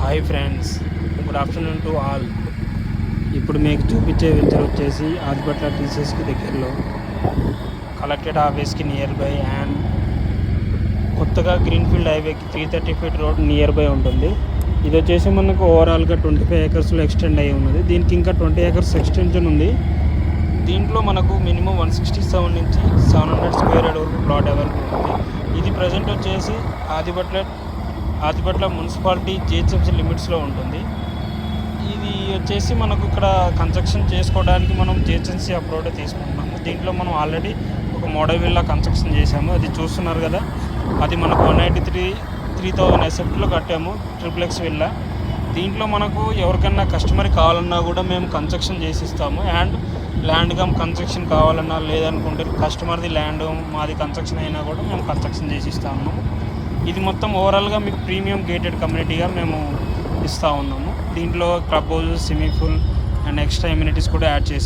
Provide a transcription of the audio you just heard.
Hi friends, good afternoon to all. ఇప్పుడు మీకు చూపించే వెంచర్ వచ్చేసి ఆదిపట్ల టీసీఎస్కి దగ్గరలో కలెక్టరేట్ ఆఫీస్కి నియర్ బై అండ్ కొత్తగా గ్రీన్ఫీల్డ్ హైవేకి 330 ఫీట్ రోడ్ నియర్ బై ఉంటుంది. ఇది వచ్చేసి మనకు ఓవరాల్గా 25 ఏకర్స్లో ఎక్స్టెండ్ అయ్యి ఉన్నది. దీనికి ఇంకా 20 ఏకర్స్ ఎక్స్టెన్షన్ ఉంది. దీంట్లో మనకు మినిమం 167 నుంచి 700 స్క్వేర్ యార్డ్ వరకు ప్లాట్ అవైలబుల్ ఉంది. ఇది ప్రజెంట్ వచ్చేసి ఆదిపట్ల మున్సిపాలిటీ జిహెచ్ఎంసీ లిమిట్స్లో ఉంటుంది. ఇది వచ్చేసి మనకు ఇక్కడ కన్స్ట్రక్షన్ చేసుకోవడానికి మనం జిహెచ్ఎంసీ అప్రూవ్ తీసుకుంటున్నాము. దీంట్లో మనం ఆల్రెడీ ఒక మోడల్ విల్లా కన్స్ట్రక్షన్ చేసాము, అది చూస్తున్నారు కదా. అది మనకు 193,000 ఎస్ఎఫ్టీలో కట్టాము, ట్రిప్లెక్స్ విల్లా. దీంట్లో మనకు ఎవరికన్నా కస్టమర్ కావాలన్నా కూడా మేము కన్స్ట్రక్షన్ చేసి ఇస్తాము. అండ్ ల్యాండ్ కమ్ కన్స్ట్రక్షన్ కావాలన్నా లేదనుకుంటే కస్టమర్ది ల్యాండ్ మాది కన్స్ట్రక్షన్ అయినా కూడా మేము కన్స్ట్రక్షన్ చేసి ఇస్తాము. ఇది మొత్తం ఓవరాల్గా మీకు ప్రీమియం గేటెడ్ కమ్యూనిటీగా మేము ఇస్తూ ఉన్నాము. దీంట్లో club house, swimming pool and extra amenities కూడా యాడ్ చేసాము.